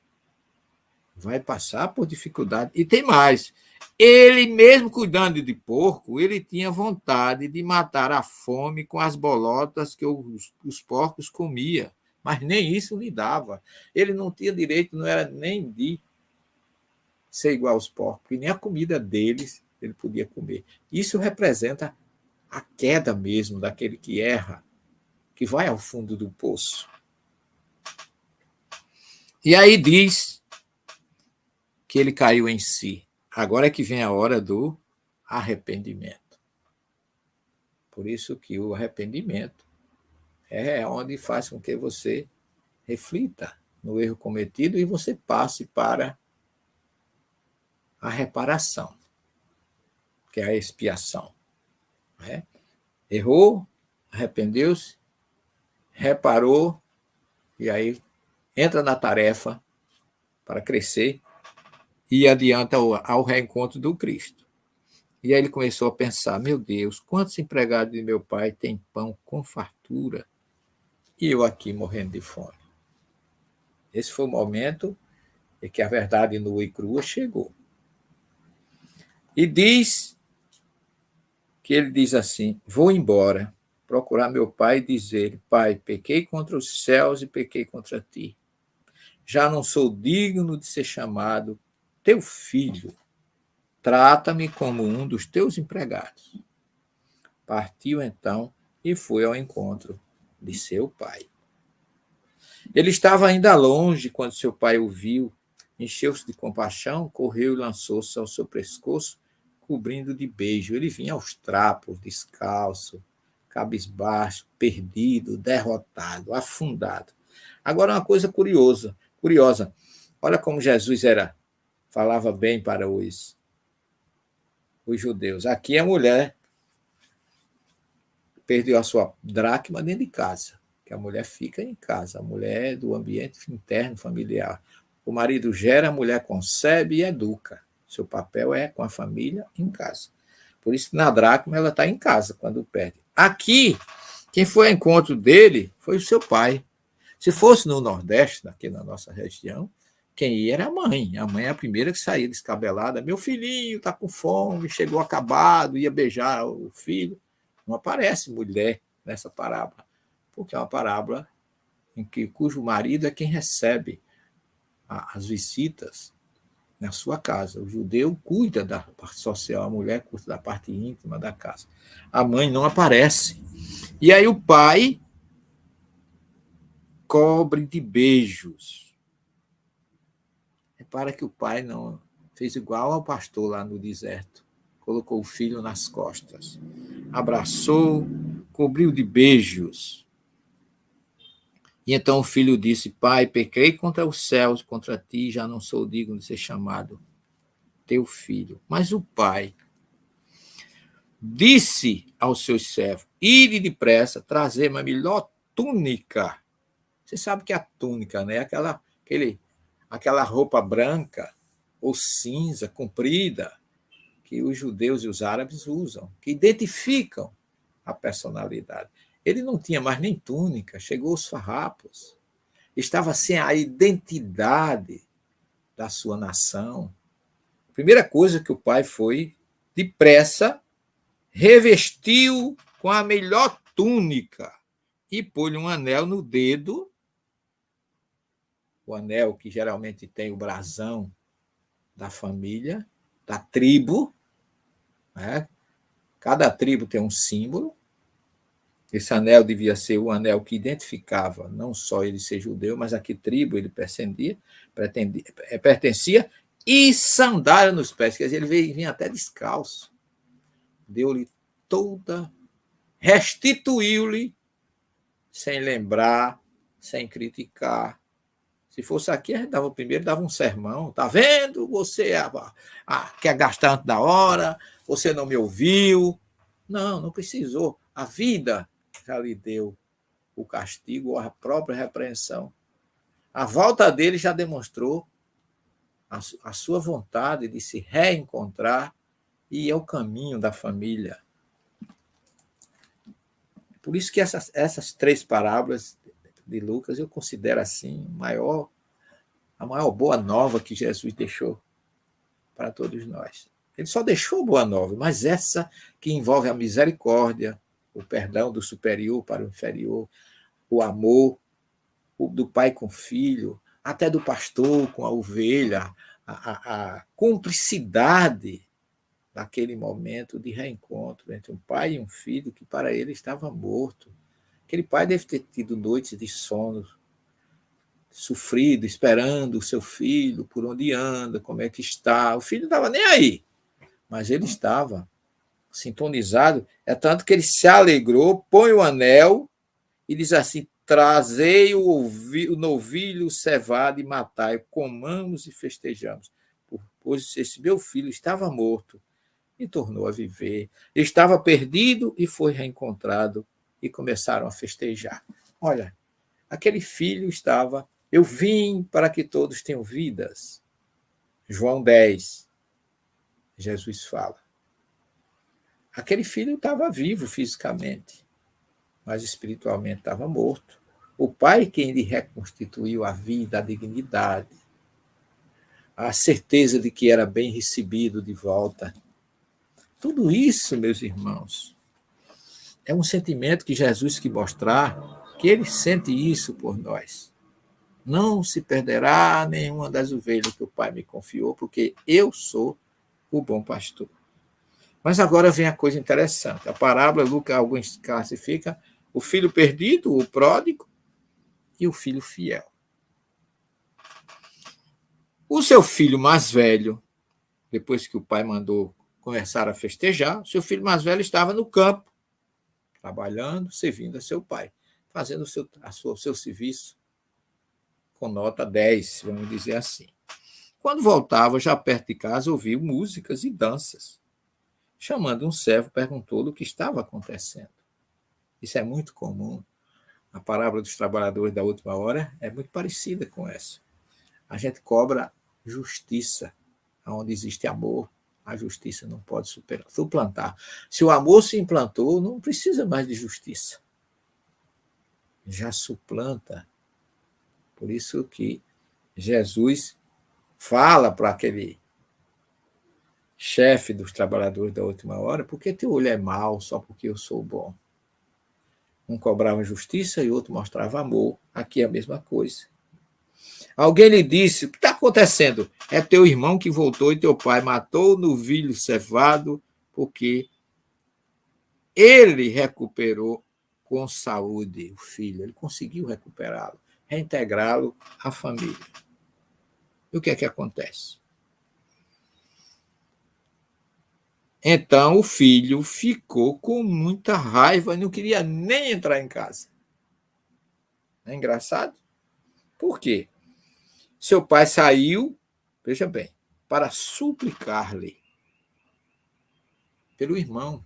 Vai passar por dificuldade. E tem mais. Ele mesmo cuidando de porco, ele tinha vontade de matar a fome com as bolotas que os porcos comiam. Mas nem isso lhe dava. Ele não tinha direito, não era nem de ser igual aos porcos, e nem a comida deles ele podia comer. Isso representa a queda mesmo daquele que erra, que vai ao fundo do poço. E aí diz que ele caiu em si. Agora é que vem a hora do arrependimento. Por isso que o arrependimento é onde faz com que você reflita no erro cometido e você passe para a reparação, que é a expiação. Né? Errou, arrependeu-se, reparou, e aí entra na tarefa para crescer e adianta ao reencontro do Cristo. E aí ele começou a pensar, meu Deus, quantos empregados de meu pai têm pão com fartura e eu aqui morrendo de fome? Esse foi o momento em que a verdade nua e crua chegou. E ele diz assim, vou embora, procurar meu pai e dizer, pai, pequei contra os céus e pequei contra ti. Já não sou digno de ser chamado teu filho. Trata-me como um dos teus empregados. Partiu então e foi ao encontro de seu pai. Ele estava ainda longe quando seu pai o viu, encheu-se de compaixão, correu e lançou-se ao seu pescoço, cobrindo de beijo. Ele vinha aos trapos, descalço, cabisbaixo, perdido, derrotado, afundado. Agora, uma coisa curiosa. Olha como Jesus falava bem para os judeus. Aqui a mulher perdeu a sua dracma dentro de casa, que a mulher fica em casa, a mulher é do ambiente interno familiar. O marido gera, a mulher concebe e educa. Seu papel é com a família em casa. Por isso, na dracma, ela está em casa quando perde. Aqui, quem foi ao encontro dele foi o seu pai. Se fosse no Nordeste, aqui na nossa região, quem ia era a mãe. A mãe é a primeira que saía descabelada. Meu filhinho está com fome, chegou acabado, ia beijar o filho. Não aparece mulher nessa parábola, porque é uma parábola cujo marido é quem recebe as visitas na sua casa. O judeu cuida da parte social, a mulher cuida da parte íntima da casa. A mãe não aparece. E aí o pai cobre de beijos. Repara que o pai não fez igual ao pastor lá no deserto. Colocou o filho nas costas. Abraçou, cobriu de beijos. E então o filho disse, pai, pequei contra os céus, contra ti, já não sou digno de ser chamado teu filho. Mas o pai disse aos seus servos, ide depressa, trazer uma melhor túnica. Você sabe que a túnica, né, aquela roupa branca ou cinza, comprida, que os judeus e os árabes usam, que identificam a personalidade. Ele não tinha mais nem túnica, chegou aos farrapos. Estava sem a identidade da sua nação. A primeira coisa que o pai foi, depressa, revestiu com a melhor túnica e pôs-lhe um anel no dedo, o anel que geralmente tem o brasão da família, da tribo, né? Cada tribo tem um símbolo. Esse anel devia ser o anel que identificava não só ele ser judeu, mas a que tribo ele pertencia, e sandália nos pés, quer dizer, ele vinha até descalço. Deu-lhe toda, restituiu-lhe, sem lembrar, sem criticar. Se fosse aqui, a gente dava primeiro, dava um sermão. Tá vendo? Você quer gastar antes da hora, você não me ouviu. Não, não precisou. A vida já lhe deu o castigo ou a própria repreensão. A volta dele já demonstrou a sua vontade de se reencontrar e é o caminho da família. Por isso que essas 3 parábolas de Lucas eu considero assim a maior boa nova que Jesus deixou para todos nós. Ele só deixou boa nova, mas essa que envolve a misericórdia, o perdão do superior para o inferior, o amor do pai com o filho, até do pastor com a ovelha, a cumplicidade daquele momento de reencontro entre um pai e um filho que para ele estava morto. Aquele pai deve ter tido noites de sono, sofrido, esperando o seu filho, por onde anda, como é que está. O filho não estava nem aí, mas ele estava sintonizado. É tanto que ele se alegrou, põe o anel e diz assim: trazei o novilho cevado e matai, comamos e festejamos. Pois esse meu filho estava morto e tornou a viver. Estava perdido e foi reencontrado e começaram a festejar. Olha, aquele filho estava... Eu vim para que todos tenham vidas. João 10, Jesus fala. Aquele filho estava vivo fisicamente, mas espiritualmente estava morto. O pai quem lhe reconstituiu a vida, a dignidade, a certeza de que era bem recebido de volta. Tudo isso, meus irmãos, é um sentimento que Jesus quis mostrar, que ele sente isso por nós. Não se perderá nenhuma das ovelhas que o Pai me confiou, porque eu sou o bom pastor. Mas agora vem a coisa interessante. A parábola, Lucas, alguns classifica o filho perdido, o pródigo, e o filho fiel. O seu filho mais velho, depois que o pai mandou começar a festejar, seu filho mais velho estava no campo, trabalhando, servindo a seu pai, fazendo o seu serviço com nota 10, vamos dizer assim. Quando voltava, já perto de casa, ouviu músicas e danças. Chamando um servo, perguntou-lhe o que estava acontecendo. Isso é muito comum. A parábola dos trabalhadores da última hora é muito parecida com essa. A gente cobra justiça. Onde existe amor, a justiça não pode suplantar. Se o amor se implantou, não precisa mais de justiça. Já suplanta. Por isso que Jesus fala para aquele chefe dos trabalhadores da última hora: por que teu olho é mau só porque eu sou bom? Um cobrava justiça e outro mostrava amor. Aqui é a mesma coisa. Alguém lhe disse: o que está acontecendo? É teu irmão que voltou e teu pai matou o novilho cevado, porque ele recuperou com saúde o filho. Ele conseguiu recuperá-lo, reintegrá-lo à família. E o que é que acontece? Então o filho ficou com muita raiva e não queria nem entrar em casa. Não é engraçado? Por quê? Seu pai saiu, veja bem, para suplicar-lhe pelo irmão,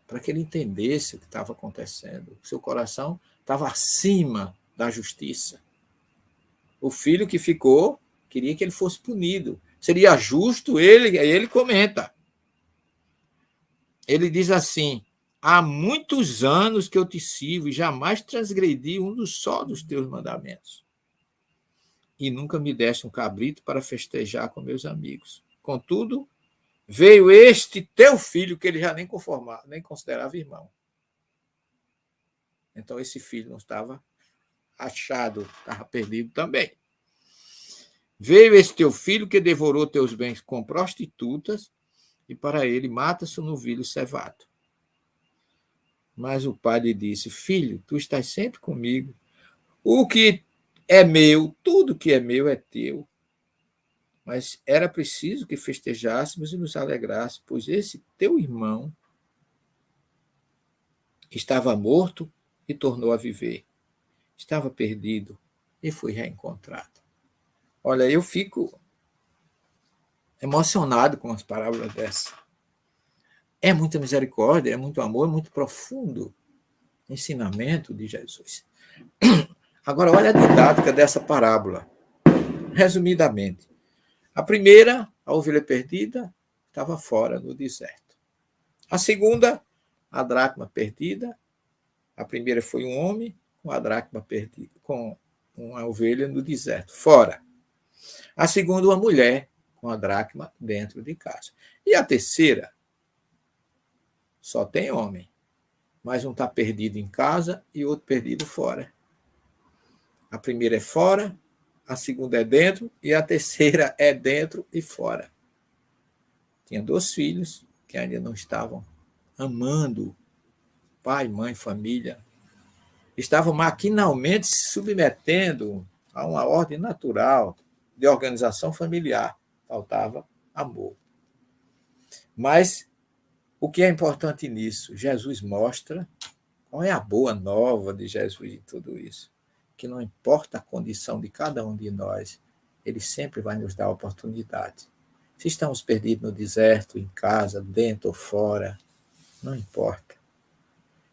para que ele entendesse o que estava acontecendo. Seu coração estava acima da justiça. O filho que ficou queria que ele fosse punido. Seria justo ele comenta. Ele diz assim: há muitos anos que eu te sirvo e jamais transgredi só dos teus mandamentos. E nunca me deste um cabrito para festejar com meus amigos. Contudo, veio este teu filho, que ele já nem conformava, nem considerava irmão. Então, esse filho não estava achado, estava perdido também. Veio esse teu filho que devorou teus bens com prostitutas, e para ele mata-se o novilho cevado. Mas o pai lhe disse: filho, tu estás sempre comigo. O que é meu, tudo que é meu é teu. Mas era preciso que festejássemos e nos alegrássemos, pois esse teu irmão estava morto e tornou a viver. Estava perdido e foi reencontrado. Olha, eu fico emocionado com as parábolas dessas. É muita misericórdia, é muito amor, é muito profundo ensinamento de Jesus. Agora, olha a didática dessa parábola. Resumidamente, a primeira, a ovelha perdida, estava fora no deserto. A segunda, a dracma perdida. A primeira foi um homem com a dracma perdida, com uma ovelha no deserto, fora. A segunda, uma mulher com a dracma dentro de casa. E a terceira, só tem homem, mas um está perdido em casa e outro perdido fora. A primeira é fora, a segunda é dentro e a terceira é dentro e fora. Tinha 2 filhos que ainda não estavam amando pai, mãe, família. Estavam maquinalmente se submetendo a uma ordem natural de organização familiar. Faltava amor. Mas o que é importante nisso? Jesus mostra qual é a boa nova de Jesus em tudo isso. Que não importa a condição de cada um de nós, ele sempre vai nos dar a oportunidade. Se estamos perdidos no deserto, em casa, dentro ou fora, não importa.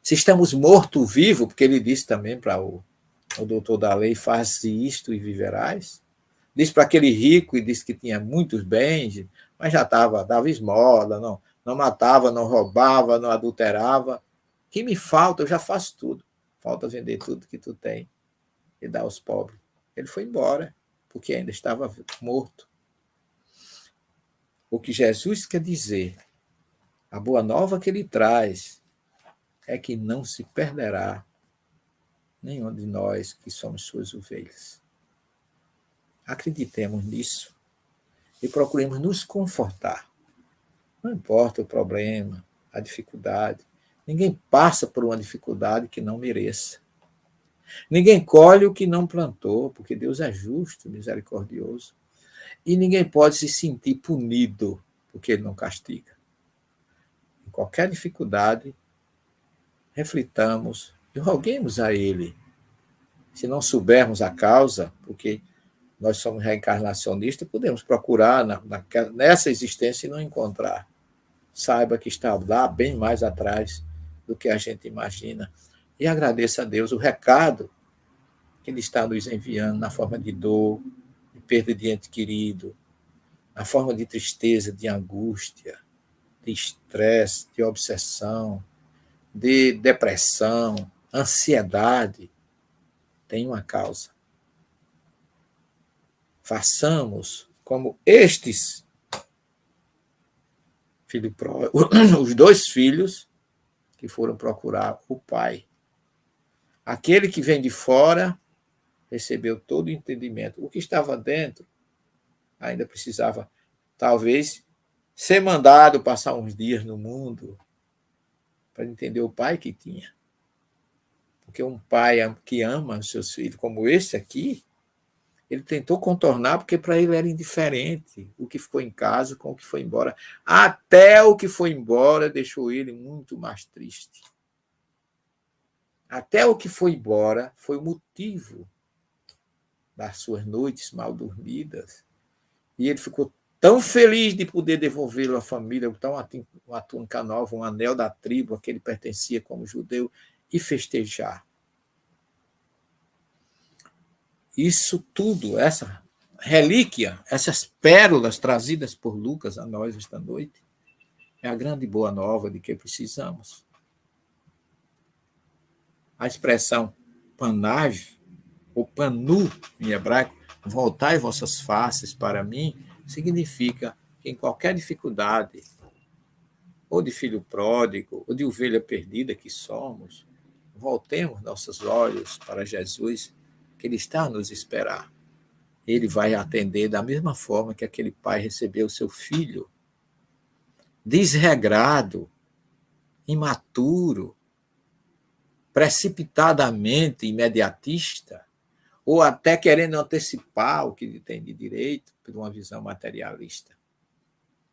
Se estamos morto-vivo, porque ele disse também para o doutor da lei, faz isto e viverás. Disse para aquele rico e disse que tinha muitos bens, mas já dava esmola, não matava, não roubava, não adulterava. O que me falta? Eu já faço tudo. Falta vender tudo que tu tem e dar aos pobres. Ele foi embora, porque ainda estava morto. O que Jesus quer dizer, a boa nova que ele traz, é que não se perderá nenhum de nós que somos suas ovelhas. Acreditemos nisso e procuremos nos confortar. Não importa o problema, a dificuldade. Ninguém passa por uma dificuldade que não mereça. Ninguém colhe o que não plantou, porque Deus é justo, misericordioso. E ninguém pode se sentir punido, porque Ele não castiga. Em qualquer dificuldade, reflitamos e roguemos a Ele. Se não soubermos a causa, porque nós somos reencarnacionistas, podemos procurar nessa existência e não encontrar. Saiba que está lá bem mais atrás do que a gente imagina. E agradeça a Deus o recado que Ele está nos enviando na forma de dor, de perda de ente querido, na forma de tristeza, de angústia, de estresse, de obsessão, de depressão, ansiedade. Tem uma causa. Façamos como estes os 2 filhos que foram procurar o pai. Aquele que vem de fora recebeu todo o entendimento. O que estava dentro ainda precisava, talvez, ser mandado passar uns dias no mundo para entender o pai que tinha. Porque um pai que ama os seus filhos, como esse aqui, ele tentou contornar porque para ele era indiferente o que ficou em casa com o que foi embora. Até o que foi embora deixou ele muito mais triste. Até o que foi embora foi o motivo das suas noites mal dormidas. E ele ficou tão feliz de poder devolvê-lo à família, botar uma túnica nova, um anel da tribo a que ele pertencia como judeu, e festejar. Isso tudo, essa relíquia, essas pérolas trazidas por Lucas a nós esta noite, é a grande boa nova de que precisamos. A expressão panav, ou panu, em hebraico, voltai vossas faces para mim, significa que em qualquer dificuldade, ou de filho pródigo, ou de ovelha perdida que somos, voltemos nossos olhos para Jesus, que Ele está a nos esperar. Ele vai atender da mesma forma que aquele pai recebeu seu filho, desregrado, imaturo, precipitadamente imediatista, ou até querendo antecipar o que ele tem de direito por uma visão materialista.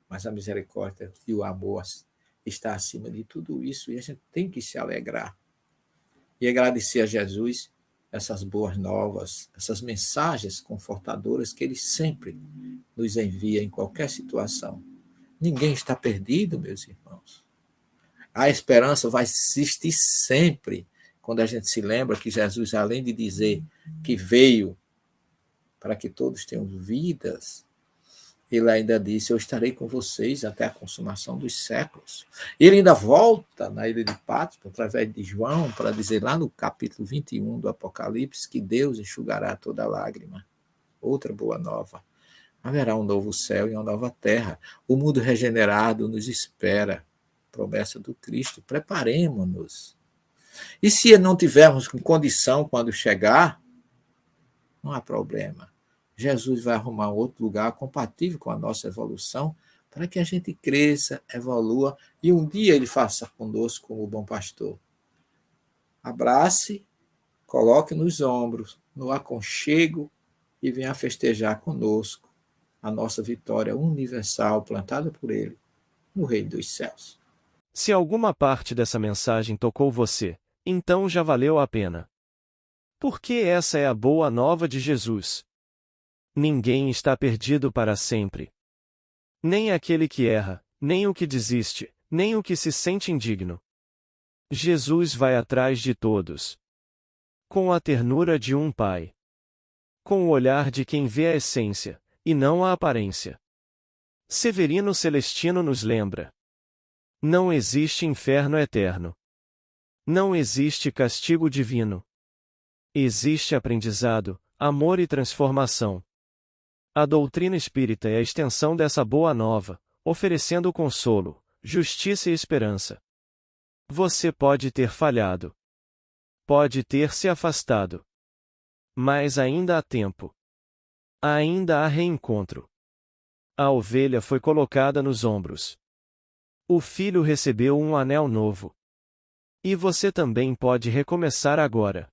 Mas a misericórdia e o amor está acima de tudo isso, e a gente tem que se alegrar e agradecer a Jesus essas boas novas, essas mensagens confortadoras que Ele sempre nos envia em qualquer situação. Ninguém está perdido, meus irmãos. A esperança vai existir sempre quando a gente se lembra que Jesus, além de dizer que veio para que todos tenham vidas, ele ainda disse: eu estarei com vocês até a consumação dos séculos. Ele ainda volta na ilha de Patmos, através de João, para dizer lá no capítulo 21 do Apocalipse, que Deus enxugará toda lágrima. Outra boa nova. Haverá um novo céu e uma nova terra. O mundo regenerado nos espera. Promessa do Cristo. Preparemo-nos. E se não tivermos condição quando chegar, não há problema. Jesus vai arrumar outro lugar compatível com a nossa evolução para que a gente cresça, evolua e um dia Ele faça conosco como o bom pastor. Abrace, coloque nos ombros, no aconchego e venha festejar conosco a nossa vitória universal plantada por Ele no reino dos céus. Se alguma parte dessa mensagem tocou você, então já valeu a pena. Porque essa é a boa nova de Jesus. Ninguém está perdido para sempre. Nem aquele que erra, nem o que desiste, nem o que se sente indigno. Jesus vai atrás de todos. Com a ternura de um pai. Com o olhar de quem vê a essência, e não a aparência. Severino Celestino nos lembra: não existe inferno eterno. Não existe castigo divino. Existe aprendizado, amor e transformação. A doutrina espírita é a extensão dessa boa nova, oferecendo consolo, justiça e esperança. Você pode ter falhado. Pode ter se afastado. Mas ainda há tempo. Ainda há reencontro. A ovelha foi colocada nos ombros. O filho recebeu um anel novo. E você também pode recomeçar agora.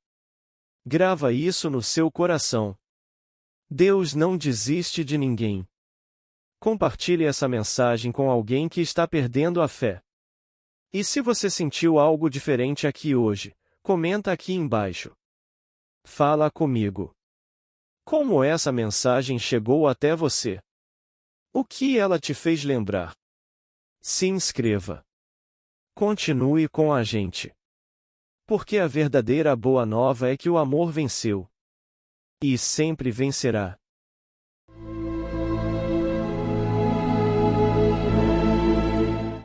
Grava isso no seu coração. Deus não desiste de ninguém. Compartilhe essa mensagem com alguém que está perdendo a fé. E se você sentiu algo diferente aqui hoje, comenta aqui embaixo. Fala comigo. Como essa mensagem chegou até você? O que ela te fez lembrar? Se inscreva. Continue com a gente. Porque a verdadeira boa nova é que o amor venceu. E sempre vencerá.